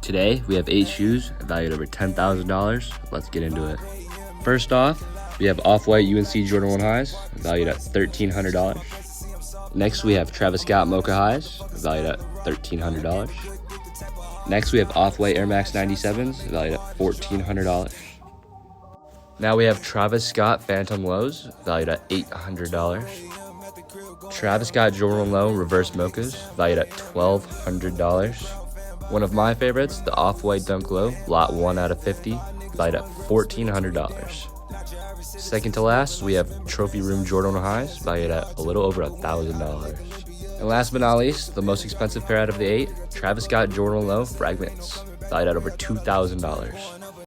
Today, we have 8 shoes valued over $10,000. Let's get into it. First off, we have Off-White UNC Jordan 1 highs, valued at $1,300. Next, we have Travis Scott Mocha highs, valued at $1,300. Next, we have Off-White Air Max 97s, valued at $1,400. Now we have Travis Scott Phantom Lows, valued at $800. Travis Scott Jordan Low Reverse Mochas, valued at $1,200. One of my favorites, the Off-White Dunk Low, lot 1 out of 50, valued at $1,400. Second to last, we have Trophy Room Jordan highs, valued at a little over $1,000. And last but not least, the most expensive pair out of the 8, Travis Scott Jordan Low Fragments, valued at over $2,000.